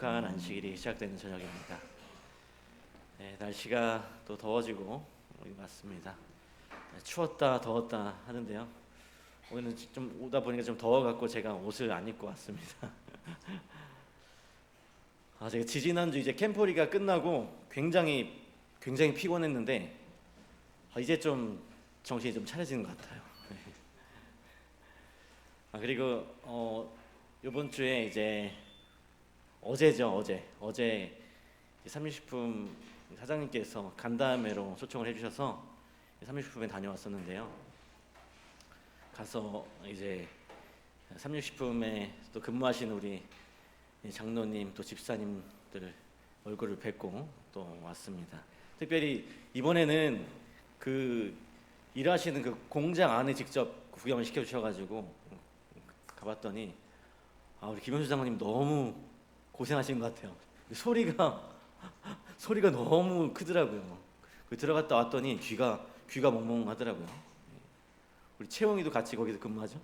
한 안식일이 시작되는 저녁입니다. 네, 날씨가 또 더워지고 맞습니다. 네, 추웠다 더웠다 하는데요. 오늘은 좀 오다 보니까 좀 더워갖고 제가 옷을 안 입고 왔습니다. 제가 지지난주 이제 캠퍼리가 끝나고 굉장히 피곤했는데 이제 좀 정신이 좀 차려지는 것 같아요. 그리고 이번 주에 이제 어제죠. 어제 삼육식품 사장님께서 간담회로 초청을 해주셔서 삼육식품에 다녀왔었는데요. 가서 이제 삼육식품에 또 근무하시는 우리 장로님 또 집사님들 얼굴을 뵙고 또 왔습니다. 특별히 이번에는 그 일하시는 그 공장 안에 직접 구경을 시켜주셔가지고 가봤더니 우리 김현수 장로님 너무 고생하신 것 같아요. 소리가 너무 크더라고요. 들어갔다 왔더니 귀가 멍멍하더라고요. 우리 채용이도 같이 거기서 근무하죠.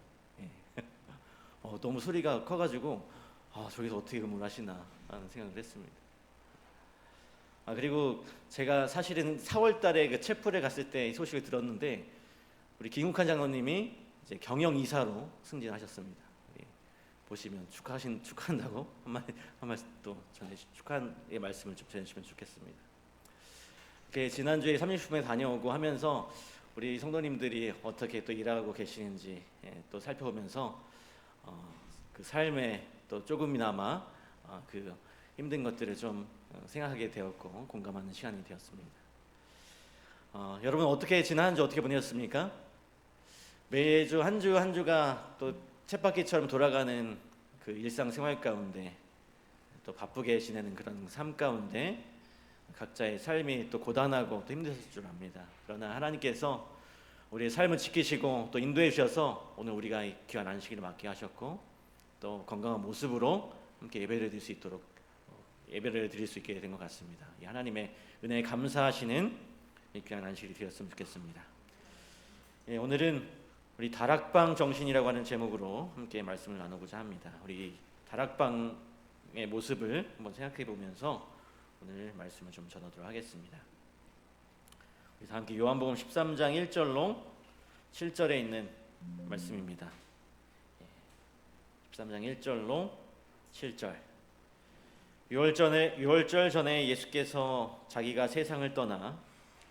너무 소리가 커가지고 저기서 어떻게 근무를 하시나 하는 생각을 했습니다. 그리고 제가 사실은 4월달에 그 채플에 갔을 때 이 소식을 들었는데 우리 김국환 장로님이 이제 경영 이사로 승진하셨습니다. 보시면 축하한다고 한 말씀 또 축하의 말씀을 좀 전해주시면 좋겠습니다. 지난주에 삼육식품에 다녀오고 하면서 우리 성도님들이 어떻게 또 일하고 계시는지 또 살펴보면서 그 삶에 또 조금이나마 그 힘든 것들을 좀 생각하게 되었고 공감하는 시간이 되었습니다. 여러분 어떻게 지난 한 주 어떻게 보내셨습니까? 매주 한 주가 또 쳇바퀴처럼 돌아가는 그 일상생활 가운데 또 바쁘게 지내는 그런 삶 가운데 각자의 삶이 또 고단하고 또 힘드셨을 줄 압니다. 그러나 하나님께서 우리의 삶을 지키시고 또 인도해 주셔서 오늘 우리가 이 귀한 안식일을 맞게 하셨고 또 건강한 모습으로 함께 예배를 드릴 수 있게 된 것 같습니다. 이 하나님의 은혜에 감사하시는 이 귀한 안식일이 되었으면 좋겠습니다. 오늘은 우리 다락방 정신이라고 하는 제목으로 함께 말씀을 나누고자 합니다. 우리 다락방의 모습을 한번 생각해 보면서 오늘 말씀을 좀 전하도록 하겠습니다. 우리 다 함께 요한복음 13장 1절로 7절에 있는 말씀입니다. 13장 1절로 7절. 6월절 전에 예수께서 자기가 세상을 떠나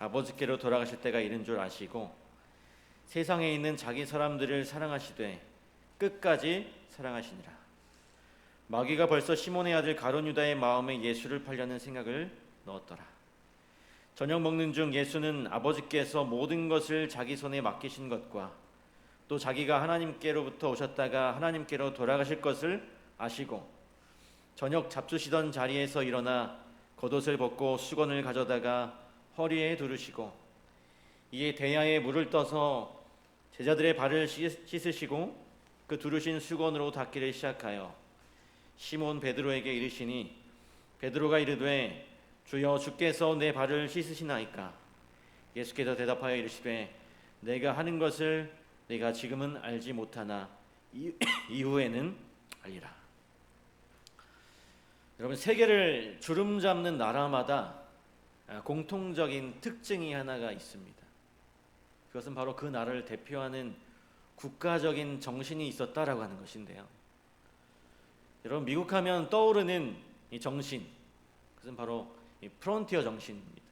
아버지께로 돌아가실 때가 이른 줄 아시고 세상에 있는 자기 사람들을 사랑하시되 끝까지 사랑하시니라. 마귀가 벌써 시몬의 아들 가룟 유다의 마음에 예수를 팔려는 생각을 넣었더라. 저녁 먹는 중 예수는 아버지께서 모든 것을 자기 손에 맡기신 것과 또 자기가 하나님께로부터 오셨다가 하나님께로 돌아가실 것을 아시고 저녁 잡수시던 자리에서 일어나 겉옷을 벗고 수건을 가져다가 허리에 두르시고 이에 대야에 물을 떠서 제자들의 발을 씻으시고 그 두르신 수건으로 닦기를 시작하여 시몬 베드로에게 이르시니 베드로가 이르되 주여 주께서 내 발을 씻으시나이까. 예수께서 대답하여 이르시되 내가 하는 것을 내가 지금은 알지 못하나 이후에는 알리라. 여러분 세계를 주름잡는 나라마다 공통적인 특징이 하나가 있습니다. 그것은 바로 그 나라를 대표하는 국가적인 정신이 있었다라고 하는 것인데요. 여러분 미국 하면 떠오르는 이 정신, 그것은 바로 이 프론티어 정신입니다.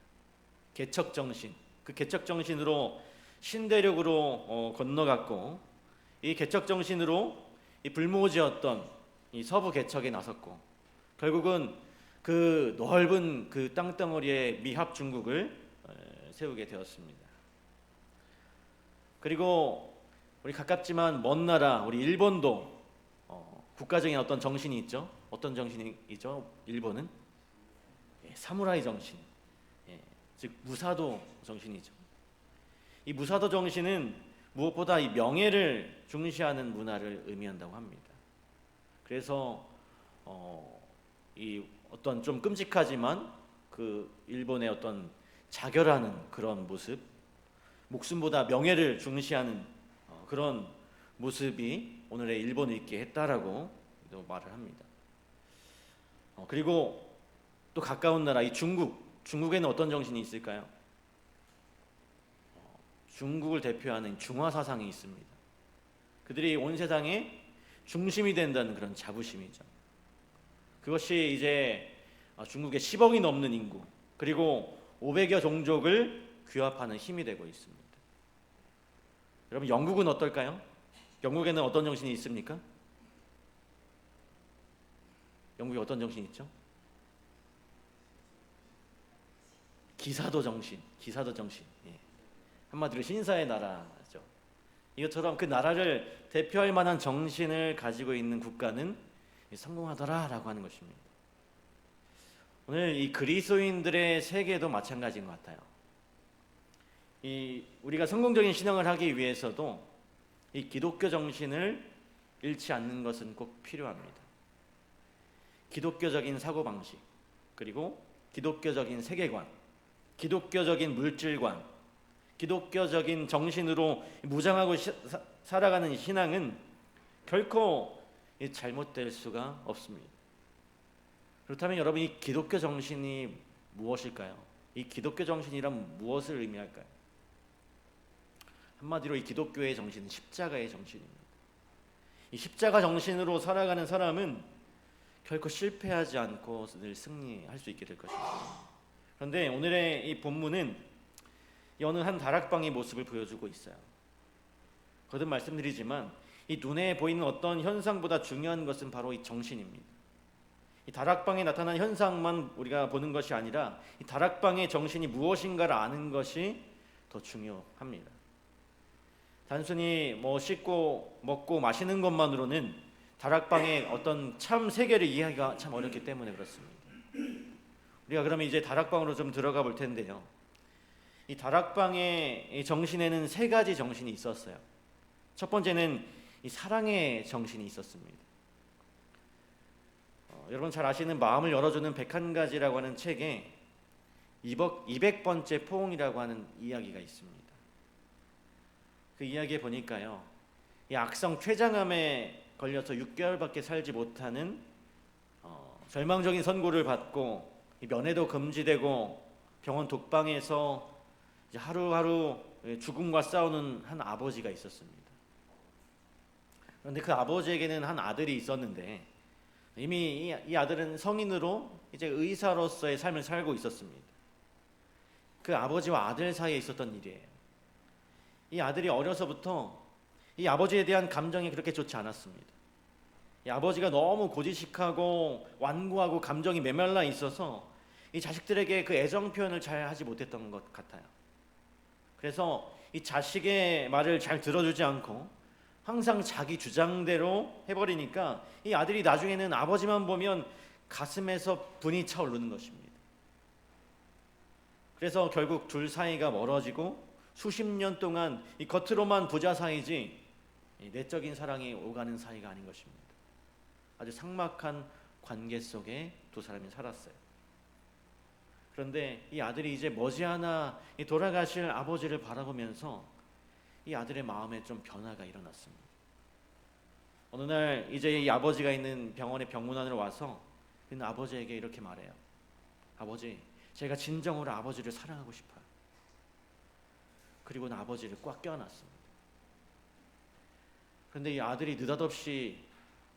개척 정신. 그 개척 정신으로 신대륙으로 건너갔고 이 개척 정신으로 이 불모지였던 이 서부 개척에 나섰고 결국은 그 넓은 그 땅덩어리의 미합 중국을 세우게 되었습니다. 그리고 우리 가깝지만 먼 나라 우리 일본도 국가적인 어떤 정신이 있죠. 어떤 정신이 있죠? 일본은 사무라이 정신, 즉 무사도 정신이죠. 이 무사도 정신은 무엇보다 이 명예를 중시하는 문화를 의미한다고 합니다. 그래서 이 어떤 좀 끔찍하지만 그 일본의 어떤 자결하는 그런 모습, 목숨보다 명예를 중시하는 그런 모습이 오늘의 일본을 있게 했다라고 말을 합니다. 그리고 또 가까운 나라 이 중국에는 어떤 정신이 있을까요? 중국을 대표하는 중화 사상이 있습니다. 그들이 온 세상의 중심이 된다는 그런 자부심이죠. 그것이 이제 중국의 10억이 넘는 인구 그리고 500여 종족을 규합하는 힘이 되고 있습니다. 여러분, 영국은 어떨까요? 영국에는 어떤 정신이 있습니까? 영국에 어떤 정신이 있죠? 기사도 정신. 예. 한마디로 신사의 나라죠. 이것처럼 그 나라를 대표할 만한 정신을 가지고 있는 국가는 성공하더라라고 하는 것입니다. 오늘 이 그리스도인들의 세계도 마찬가지인 것 같아요. 우리가 성공적인 신앙을 하기 위해서도 이 기독교 정신을 잃지 않는 것은 꼭 필요합니다. 기독교적인 사고방식, 그리고 기독교적인 세계관, 기독교적인 물질관, 기독교적인 정신으로 무장하고 살아가는 신앙은 결코 잘못될 수가 없습니다. 그렇다면 여러분, 이 기독교 정신이 무엇일까요? 이 기독교 정신이란 무엇을 의미할까요? 한마디로 이 기독교의 정신은 십자가의 정신입니다. 이 십자가 정신으로 살아가는 사람은 결코 실패하지 않고 늘 승리할 수 있게 될 것입니다. 그런데 오늘의 이 본문은 어느 한 다락방의 모습을 보여주고 있어요. 거듭 말씀드리지만 이 눈에 보이는 어떤 현상보다 중요한 것은 바로 이 정신입니다. 이 다락방에 나타난 현상만 우리가 보는 것이 아니라 이 다락방의 정신이 무엇인가를 아는 것이 더 중요합니다. 단순히 씻고 먹고 마시는 것만으로는 다락방의 어떤 참 세계를 이해하기가 참 어렵기 때문에 그렇습니다. 우리가 그러면 이제 다락방으로 좀 들어가 볼 텐데요. 이 다락방의 정신에는 세 가지 정신이 있었어요. 첫 번째는 이 사랑의 정신이 있었습니다. 여러분 잘 아시는 마음을 열어주는 101가지라고 하는 책에 200번째 포옹이라고 하는 이야기가 있습니다. 그 이야기에 보니까요, 이 악성 췌장암에 걸려서 6개월밖에 살지 못하는 절망적인 선고를 받고 면회도 금지되고 병원 독방에서 이제 하루하루 죽음과 싸우는 한 아버지가 있었습니다. 그런데 그 아버지에게는 한 아들이 있었는데 이미 이 아들은 성인으로 이제 의사로서의 삶을 살고 있었습니다. 그 아버지와 아들 사이에 있었던 일이에요. 이 아들이 어려서부터 이 아버지에 대한 감정이 그렇게 좋지 않았습니다. 이 아버지가 너무 고지식하고 완고하고 감정이 메말라 있어서 이 자식들에게 그 애정 표현을 잘 하지 못했던 것 같아요. 그래서 이 자식의 말을 잘 들어주지 않고 항상 자기 주장대로 해버리니까 이 아들이 나중에는 아버지만 보면 가슴에서 분이 차오르는 것입니다. 그래서 결국 둘 사이가 멀어지고 수십 년 동안 이 겉으로만 부자 사이지 내적인 사랑이 오가는 사이가 아닌 것입니다. 아주 삭막한 관계 속에 두 사람이 살았어요. 그런데 이 아들이 이제 머지않아 돌아가실 아버지를 바라보면서 이 아들의 마음에 좀 변화가 일어났습니다. 어느 날 이제 이 아버지가 있는 병원의 병문안으로 와서 그는 아버지에게 이렇게 말해요. 아버지, 제가 진정으로 아버지를 사랑하고 싶어요. 그리고는 아버지를 꽉 껴안았습니다. 그런데 이 아들이 느닷없이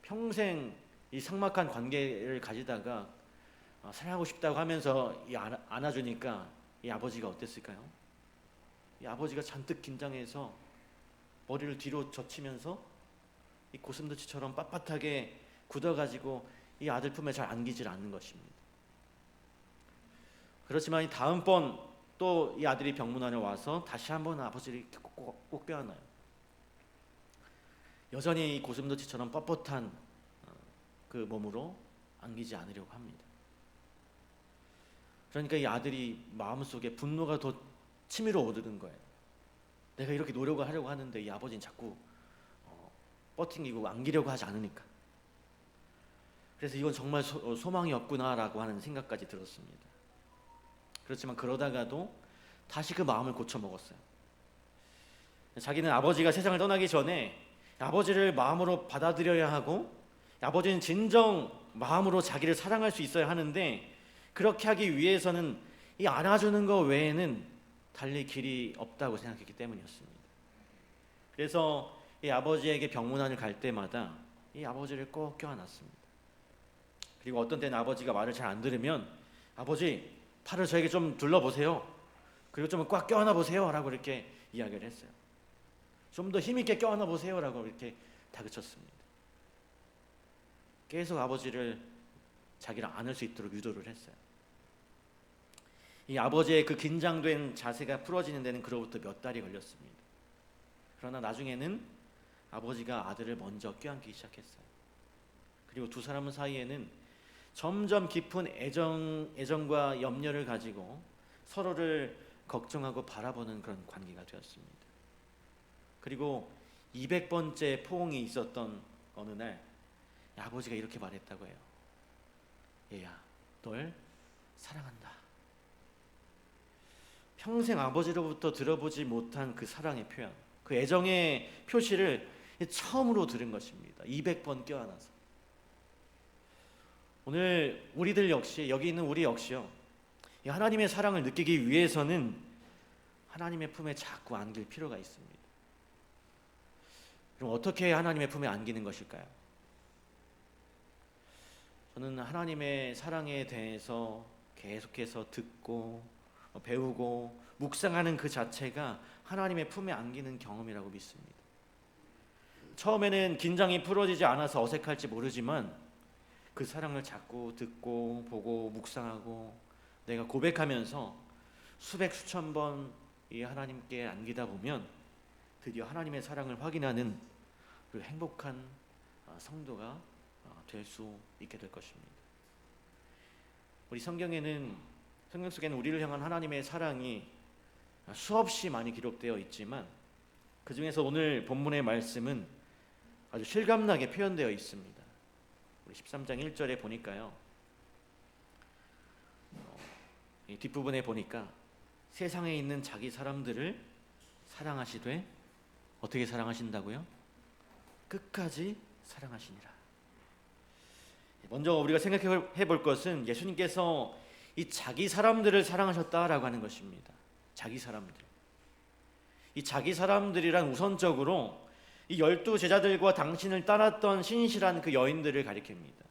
평생 이 삭막한 관계를 가지다가 사랑하고 싶다고 하면서 안아주니까 이 아버지가 어땠을까요? 이 아버지가 잔뜩 긴장해서 머리를 뒤로 젖히면서 이 고슴도치처럼 빳빳하게 굳어가지고 이 아들 품에 잘 안기질 않는 것입니다. 그렇지만 이 다음번 또 이 아들이 병문안에 와서 다시 한번 아버지를 꼭 껴안아요. 여전히 이 고슴도치처럼 뻣뻣한 그 몸으로 안기지 않으려고 합니다. 그러니까 이 아들이 마음속에 분노가 더 치밀어 오르는 거예요. 내가 이렇게 노력을 하려고 하는데 이 아버지는 자꾸 뻗팅기고 안기려고 하지 않으니까. 그래서 이건 정말 소망이 없구나라고 하는 생각까지 들었습니다. 그렇지만 그러다가도 다시 그 마음을 고쳐먹었어요. 자기는 아버지가 세상을 떠나기 전에 아버지를 마음으로 받아들여야 하고 아버지는 진정 마음으로 자기를 사랑할 수 있어야 하는데 그렇게 하기 위해서는 이 안아주는 것 외에는 달리 길이 없다고 생각했기 때문이었습니다. 그래서 이 아버지에게 병문안을 갈 때마다 이 아버지를 꼭 껴안았습니다. 그리고 어떤 때는 아버지가 말을 잘 안 들으면 아버지 팔을 저에게 좀 둘러보세요. 그리고 좀 꽉 껴안아 보세요 라고 이렇게 이야기를 했어요. 좀 더 힘있게 껴안아 보세요 라고 이렇게 다그쳤습니다. 계속 아버지를 자기를 안을 수 있도록 유도를 했어요. 이 아버지의 그 긴장된 자세가 풀어지는 데는 그로부터 몇 달이 걸렸습니다. 그러나 나중에는 아버지가 아들을 먼저 껴안기 시작했어요. 그리고 두 사람 사이에는 점점 깊은 애정과 염려를 가지고 서로를 걱정하고 바라보는 그런 관계가 되었습니다. 그리고 200번째 포옹이 있었던 어느 날 아버지가 이렇게 말했다고 해요. 얘야, 널 사랑한다. 평생 아버지로부터 들어보지 못한 그 사랑의 표현, 그 애정의 표시를 처음으로 들은 것입니다. 200번 껴안아서. 오늘 우리들 역시, 여기 있는 우리 역시요, 이 하나님의 사랑을 느끼기 위해서는 하나님의 품에 자꾸 안길 필요가 있습니다. 그럼 어떻게 하나님의 품에 안기는 것일까요? 저는 하나님의 사랑에 대해서 계속해서 듣고 배우고 묵상하는 그 자체가 하나님의 품에 안기는 경험이라고 믿습니다. 처음에는 긴장이 풀어지지 않아서 어색할지 모르지만 그 사랑을 자꾸 듣고 보고 묵상하고 내가 고백하면서 수백 수천 번 이 하나님께 안기다 보면 드디어 하나님의 사랑을 확인하는 그 행복한 성도가 될 수 있게 될 것입니다. 우리 성경 속에는 우리를 향한 하나님의 사랑이 수없이 많이 기록되어 있지만 그 중에서 오늘 본문의 말씀은 아주 실감나게 표현되어 있습니다. 우리 13장 1절에 보니까요, 이 뒷부분에 보니까 세상에 있는 자기 사람들을 사랑하시되 어떻게 사랑하신다고요? 끝까지 사랑하시니라. 먼저 우리가 생각해 볼 것은 예수님께서 이 자기 사람들을 사랑하셨다라고 하는 것입니다. 자기 사람들. 이 자기 사람들이란 우선적으로 이 12 제자들과 당신을 따랐던 신실한 그 여인들을 가리킵니다.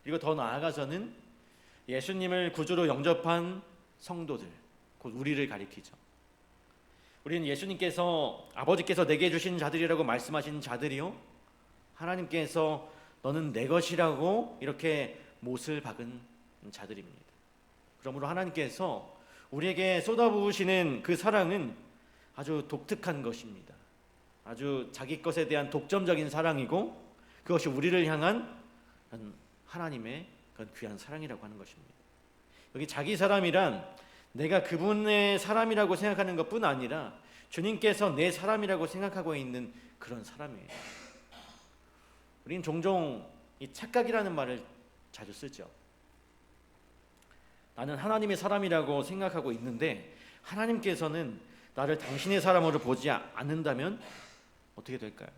그리고 더 나아가서는 예수님을 구주로 영접한 성도들, 곧 우리를 가리키죠. 우리는 예수님께서 아버지께서 내게 주신 자들이라고 말씀하신 자들이요, 하나님께서 너는 내 것이라고 이렇게 못을 박은 자들입니다. 그러므로 하나님께서 우리에게 쏟아부으시는 그 사랑은 아주 독특한 것입니다. 아주 자기 것에 대한 독점적인 사랑이고 그것이 우리를 향한 하나님의 그런 귀한 사랑이라고 하는 것입니다. 여기 자기 사람이란 내가 그분의 사람이라고 생각하는 것뿐 아니라 주님께서 내 사람이라고 생각하고 있는 그런 사람이에요. 우리는 종종 이 착각이라는 말을 자주 쓰죠. 나는 하나님의 사람이라고 생각하고 있는데 하나님께서는 나를 당신의 사람으로 보지 않는다면 어떻게 될까요?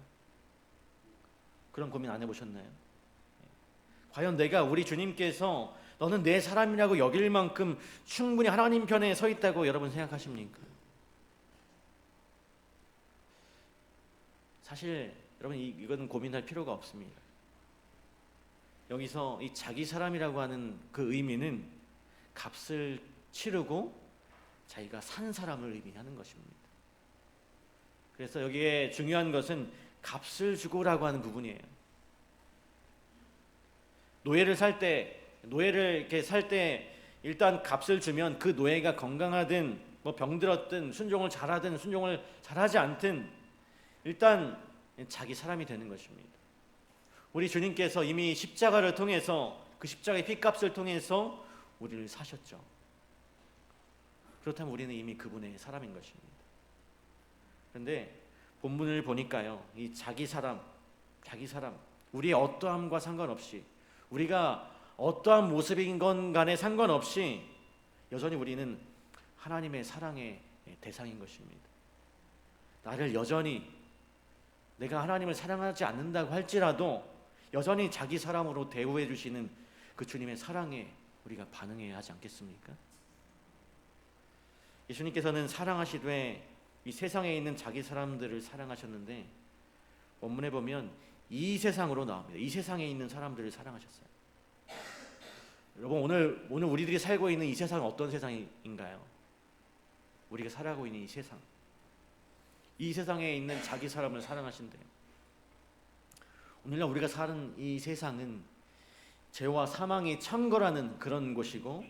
그런 고민 안 해보셨나요? 과연 내가 우리 주님께서 너는 내 사람이라고 여길 만큼 충분히 하나님 편에 서 있다고 여러분 생각하십니까? 사실 여러분 이거는 고민할 필요가 없습니다. 여기서 이 자기 사람이라고 하는 그 의미는 값을 치르고 자기가 산 사람을 의미하는 것입니다. 그래서 여기에 중요한 것은 값을 주고라고 하는 부분이에요. 노예를 이렇게 살 때 일단 값을 주면 그 노예가 건강하든 뭐 병들었든 순종을 잘하든 순종을 잘하지 않든 일단 자기 사람이 되는 것입니다. 우리 주님께서 이미 십자가를 통해서 그 십자가의 피값을 통해서 우리를 사셨죠. 그렇다면 우리는 이미 그분의 사람인 것입니다. 그런데 본문을 보니까요, 이 자기 사람, 우리의 어떠함과 상관없이 우리가 어떠한 모습인 건 간에 상관없이 여전히 우리는 하나님의 사랑의 대상인 것입니다. 나를 여전히 내가 하나님을 사랑하지 않는다고 할지라도 여전히 자기 사람으로 대우해 주시는 그 주님의 사랑에 우리가 반응해야 하지 않겠습니까? 예수님께서는 사랑하시되 이 세상에 있는 자기 사람들을 사랑하셨는데, 원문에 보면 이 세상으로 나옵니다. 이 세상에 있는 사람들을 사랑하셨어요. 여러분, 오늘 우리들이 살고 있는 이 세상은 어떤 세상인가요? 우리가 살아가고 있는 이 세상, 이 세상에 있는 자기 사람을 사랑하신대요. 오늘날 우리가 사는 이 세상은 죄와 사망이 창궐하는 그런 곳이고,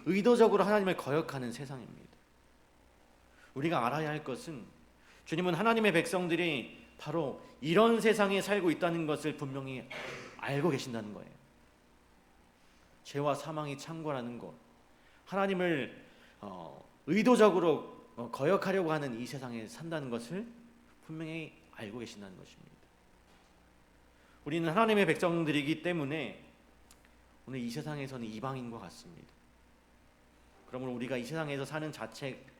의도적으로 하나님을 거역하는 세상입니다. 우리가 알아야 할 것은, 주님은 하나님의 백성들이 바로 이런 세상에 살고 있다는 것을 분명히 알고 계신다는 거예요. 죄와 사망이 창궐하는 곳, 하나님을 의도적으로 거역하려고 하는 이 세상에 산다는 것을 분명히 알고 계신다는 것입니다. 우리는 하나님의 백성들이기 때문에 오늘 이 세상에서는 이방인과 같습니다. 그러므로 우리가 이 세상에서 사는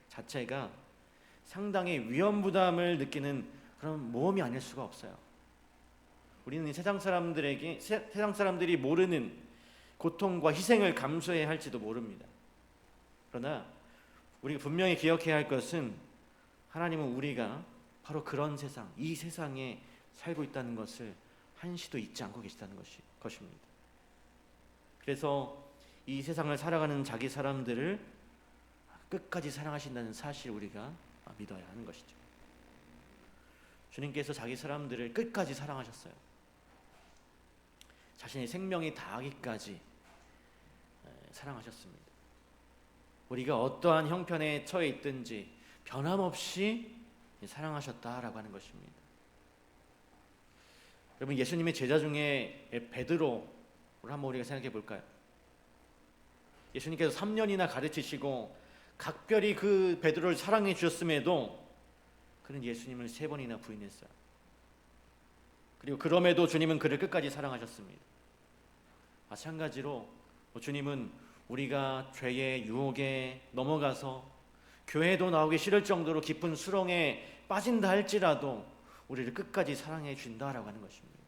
자체가 상당히 위험 부담을 느끼는 그런 모험이 아닐 수가 없어요. 우리는 세상 사람들이 모르는 고통과 희생을 감수해야 할지도 모릅니다. 그러나 우리가 분명히 기억해야 할 것은, 하나님은 우리가 바로 그런 세상, 이 세상에 살고 있다는 것을 한시도 잊지 않고 계시다는 것입니다. 그래서 이 세상을 살아가는 자기 사람들을 끝까지 사랑하신다는 사실, 우리가 믿어야 하는 것이죠. 주님께서 자기 사람들을 끝까지 사랑하셨어요. 자신의 생명이 다하기까지 사랑하셨습니다. 우리가 어떠한 형편에 처해 있든지 변함없이 사랑하셨다라고 하는 것입니다. 여러분, 예수님의 제자 중에 베드로를 한번 우리가 생각해 볼까요? 예수님께서 3년이나 가르치시고 각별히 그 베드로를 사랑해 주셨음에도 그는 예수님을 3번이나 부인했어요. 그리고 그럼에도 주님은 그를 끝까지 사랑하셨습니다. 마찬가지로 주님은 우리가 죄의 유혹에 넘어가서 교회도 나오기 싫을 정도로 깊은 수렁에 빠진다 할지라도 우리를 끝까지 사랑해 준다라고 하는 것입니다.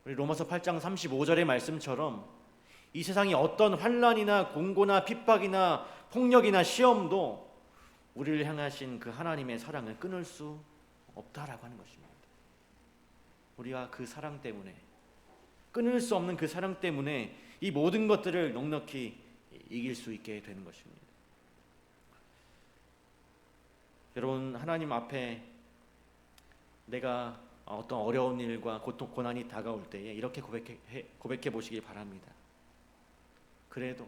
우리 로마서 8장 35절의 말씀처럼 이 세상이 어떤 환난이나 공고나 핍박이나 폭력이나 시험도 우리를 향하신 그 하나님의 사랑을 끊을 수 없다라고 하는 것입니다. 우리가 그 사랑 때문에, 끊을 수 없는 그 사랑 때문에 이 모든 것들을 넉넉히 이길 수 있게 되는 것입니다. 여러분, 하나님 앞에 내가 어떤 어려운 일과 고통, 고난이 다가올 때에 이렇게 고백해 보시길 바랍니다. 그래도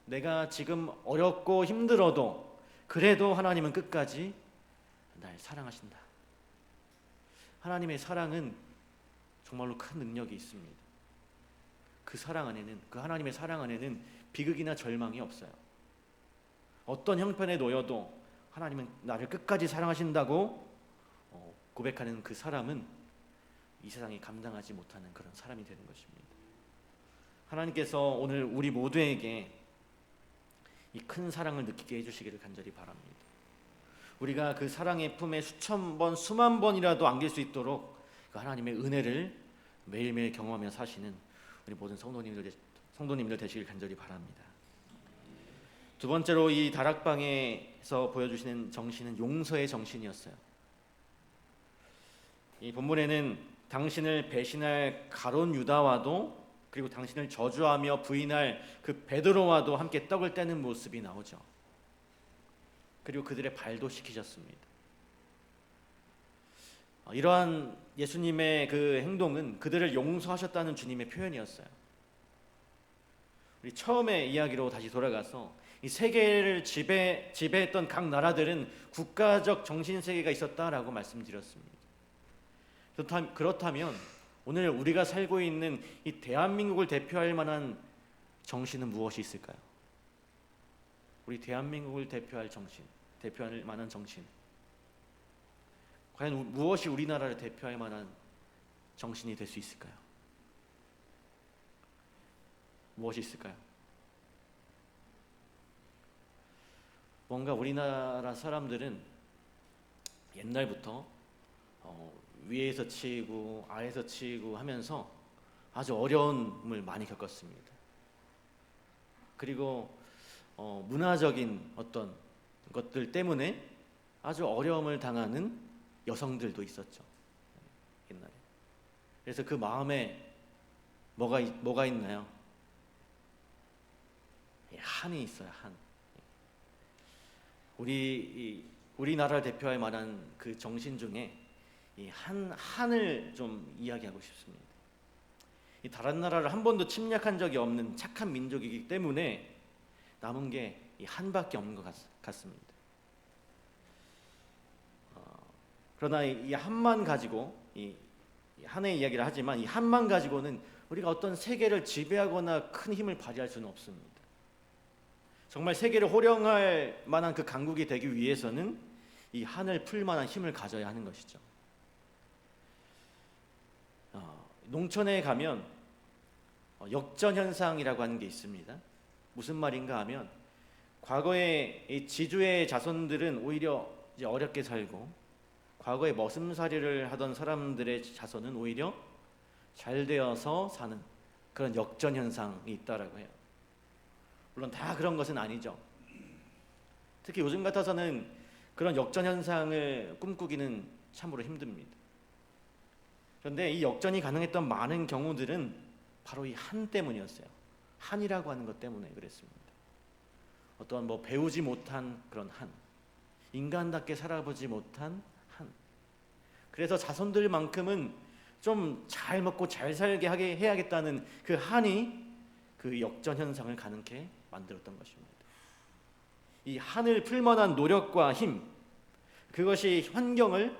내가 지금 어렵고 힘들어도 그래도 하나님은 끝까지 날 사랑하신다. 하나님의 사랑은 정말로 큰 능력이 있습니다. 그 사랑 안에는, 그 하나님의 사랑 안에는 비극이나 절망이 없어요. 어떤 형편에 놓여도 하나님은 나를 끝까지 사랑하신다고 고백하는 그 사람은 이 세상이 감당하지 못하는 그런 사람이 되는 것입니다. 하나님께서 오늘 우리 모두에게 이 큰 사랑을 느끼게 해주시기를 간절히 바랍니다. 우리가 그 사랑의 품에 수천 번, 수만 번이라도 안길 수 있도록 그 하나님의 은혜를 매일매일 경험하며 사시는 우리 모든 성도님들 되시길 간절히 바랍니다. 두 번째로 이 다락방에서 보여주시는 정신은 용서의 정신이었어요. 이 본문에는 당신을 배신할 가룟 유다와도, 그리고 당신을 저주하며 부인할 그 베드로와도 함께 떡을 떼는 모습이 나오죠. 그리고 그들의 발도 씻기셨습니다. 이러한 예수님의 그 행동은 그들을 용서하셨다는 주님의 표현이었어요. 우리 처음의 이야기로 다시 돌아가서 이 세계를 지배했던 각 나라들은 국가적 정신세계가 있었다라고 말씀드렸습니다. 그렇다면 오늘 우리가 살고 있는 이 대한민국을 대표할 만한 정신은 무엇이 있을까요? 우리 대한민국을 대표할 만한 정신. 과연 무엇이 우리나라를 대표할 만한 정신이 될 수 있을까요? 무엇이 있을까요? 뭔가 우리나라 사람들은 옛날부터 위에서 치이고 아래에서 치이고 하면서 아주 어려움을 많이 겪었습니다. 그리고 문화적인 어떤 것들 때문에 아주 어려움을 당하는 여성들도 있었죠, 옛날에. 그래서 그 마음에 뭐가 있나요? 한이 있어요. 한. 우리나라를 대표할 만한 그 정신 중에 이 한을 좀 이야기하고 싶습니다. 이 다른 나라를 한 번도 침략한 적이 없는 착한 민족이기 때문에 남은 게 이 한밖에 없는 것 같습니다. 그러나 이 한만 가지고 이 한의 이야기를 하지만 이 한만 가지고는 우리가 어떤 세계를 지배하거나 큰 힘을 발휘할 수는 없습니다. 정말 세계를 호령할 만한 그 강국이 되기 위해서는 이 한을 풀 만한 힘을 가져야 하는 것이죠. 농촌에 가면 역전 현상이라고 하는 게 있습니다. 무슨 말인가 하면 과거에 이 지주의 자손들은 오히려 이제 어렵게 살고 과거에 머슴살이를 하던 사람들의 자손은 오히려 잘 되어서 사는 그런 역전 현상이 있다라고 해요. 물론 다 그런 것은 아니죠. 특히 요즘 같아서는 그런 역전 현상을 꿈꾸기는 참으로 힘듭니다. 그런데 이 역전이 가능했던 많은 경우들은 바로 이 한 때문이었어요. 한이라고 하는 것 때문에 그랬습니다. 어떤 배우지 못한 그런 한, 인간답게 살아보지 못한 한. 그래서 자손들만큼은 좀 잘 먹고 잘 살게 해야겠다는 그 한이 그 역전 현상을 가능케 만들었던 것입니다. 이 한을 풀만한 노력과 힘, 그것이 환경을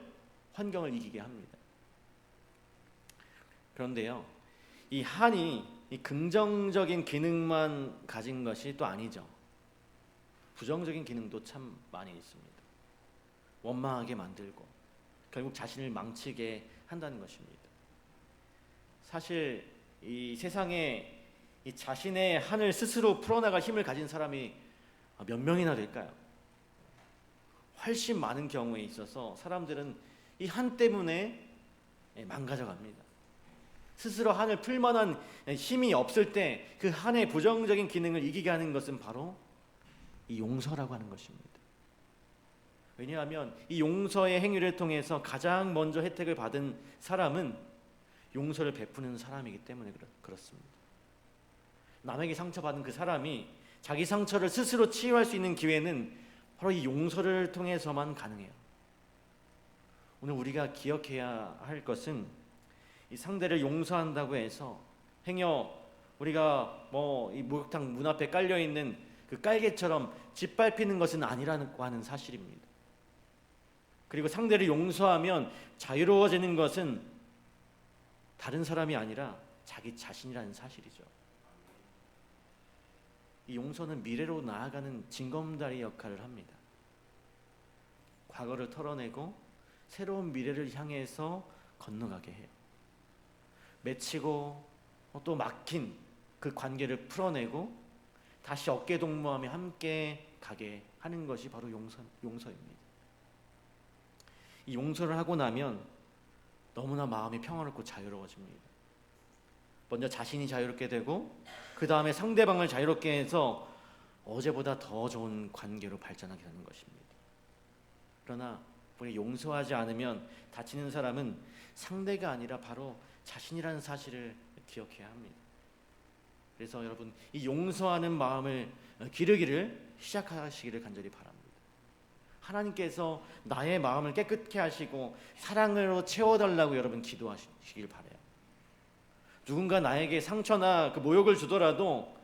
이기게 합니다. 그런데요, 이 한이 이 긍정적인 기능만 가진 것이 또 아니죠. 부정적인 기능도 참 많이 있습니다. 원망하게 만들고 결국 자신을 망치게 한다는 것입니다. 사실 이 세상에 이 자신의 한을 스스로 풀어나갈 힘을 가진 사람이 몇 명이나 될까요? 훨씬 많은 경우에 있어서 사람들은 이 한 때문에 망가져갑니다. 스스로 한을 풀만한 힘이 없을 때 그 한의 부정적인 기능을 이기게 하는 것은 바로 이 용서라고 하는 것입니다. 왜냐하면 이 용서의 행위를 통해서 가장 먼저 혜택을 받은 사람은 용서를 베푸는 사람이기 때문에 그렇습니다. 남에게 상처받은 그 사람이 자기 상처를 스스로 치유할 수 있는 기회는 바로 이 용서를 통해서만 가능해요. 오늘 우리가 기억해야 할 것은 이 상대를 용서한다고 해서 행여 우리가 이 목욕탕 문 앞에 깔려 있는 그 깔개처럼 짓밟히는 것은 아니라고 하는 사실입니다. 그리고 상대를 용서하면 자유로워지는 것은 다른 사람이 아니라 자기 자신이라는 사실이죠. 이 용서는 미래로 나아가는 징검다리 역할을 합니다. 과거를 털어내고 새로운 미래를 향해서 건너가게 해요. 맺히고 또 막힌 그 관계를 풀어내고 다시 어깨동무하며 함께 가게 하는 것이 바로 용서입니다. 이 용서를 하고 나면 너무나 마음이 평화롭고 자유로워집니다. 먼저 자신이 자유롭게 되고 그 다음에 상대방을 자유롭게 해서 어제보다 더 좋은 관계로 발전하게 되는 것입니다. 그러나 우리 용서하지 않으면 다치는 사람은 상대가 아니라 바로 자신이라는 사실을 기억해야 합니다. 그래서 여러분 이 용서하는 마음을 기르기를 시작하시기를 간절히 바랍니다. 하나님께서 나의 마음을 깨끗게 하시고 사랑으로 채워달라고 여러분 기도하시길 바라요. 누군가 나에게 상처나 그 모욕을 주더라도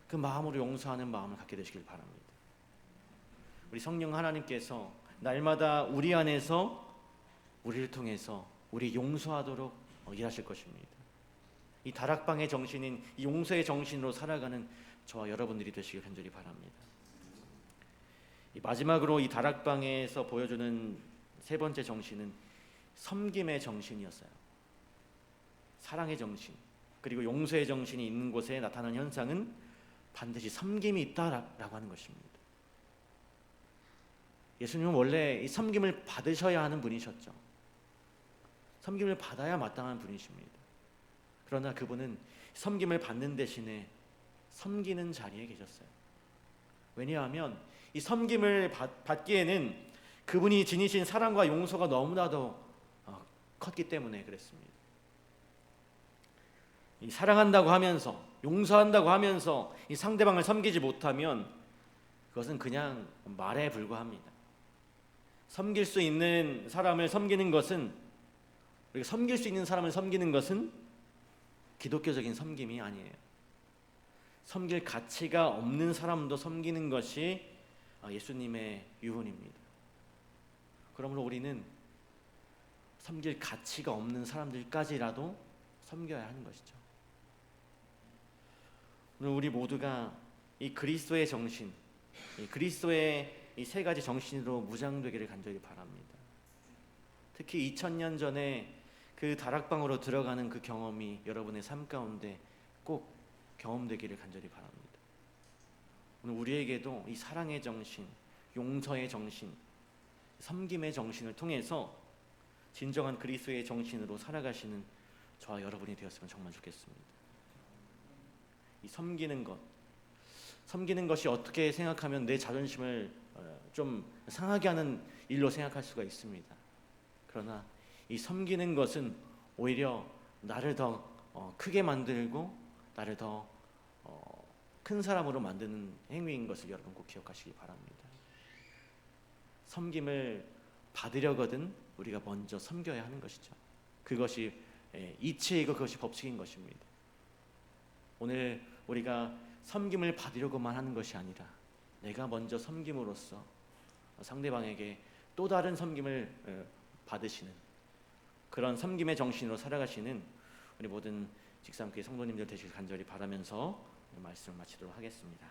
그 마음으로 용서하는 마음을 갖게 되시길 바랍니다. 우리 성령 하나님께서 날마다 우리 안에서 우리를 통해서 우리 용서하도록 일하실 것입니다. 이 다락방의 정신인 이 용서의 정신으로 살아가는 저와 여러분들이 되시길 간절히 바랍니다. 마지막으로 이 다락방에서 보여주는 세 번째 정신은 섬김의 정신이었어요. 사랑의 정신 그리고 용서의 정신이 있는 곳에 나타나는 현상은 반드시 섬김이 있다라고 하는 것입니다. 예수님은 원래 이 섬김을 받으셔야 하는 분이셨죠. 섬김을 받아야 마땅한 분이십니다. 그러나 그분은 섬김을 받는 대신에 섬기는 자리에 계셨어요. 왜냐하면 이 섬김을 받기에는 그분이 지니신 사랑과 용서가 너무나도 컸기 때문에 그랬습니다. 이 사랑한다고 하면서 용서한다고 하면서 이 상대방을 섬기지 못하면 그것은 그냥 말에 불과합니다. 섬길 수 있는 사람을 섬기는 것은, 우리가 섬길 수 있는 사람을 섬기는 것은 기독교적인 섬김이 아니에요. 섬길 가치가 없는 사람도 섬기는 것이 예수님의 유언입니다. 그러므로 우리는 섬길 가치가 없는 사람들까지라도 섬겨야 하는 것이죠. 오늘 우리 모두가 이 그리스도의 정신, 이 그리스도의 이 세 가지 정신으로 무장되기를 간절히 바랍니다. 특히 2000년 전에 그 다락방으로 들어가는 그 경험이 여러분의 삶 가운데 꼭 경험되기를 간절히 바랍니다. 오늘 우리에게도 이 사랑의 정신, 용서의 정신, 섬김의 정신을 통해서 진정한 그리스도의 정신으로 살아가시는 저와 여러분이 되었으면 정말 좋겠습니다. 이 섬기는 것이 어떻게 생각하면 내 자존심을 좀 상하게 하는 일로 생각할 수가 있습니다. 그러나 이 섬기는 것은 오히려 나를 더 크게 만들고 나를 더 큰 사람으로 만드는 행위인 것을 여러분 꼭 기억하시기 바랍니다. 섬김을 받으려거든 우리가 먼저 섬겨야 하는 것이죠. 그것이 이치이고 그것이 법칙인 것입니다. 오늘 우리가 섬김을 받으려고만 하는 것이 아니라 내가 먼저 섬김으로써 상대방에게 또 다른 섬김을 받으시는 그런 섬김의 정신으로 살아가시는 우리 모든 직삼교회 성도님들 되시길 간절히 바라면서 말씀을 마치도록 하겠습니다.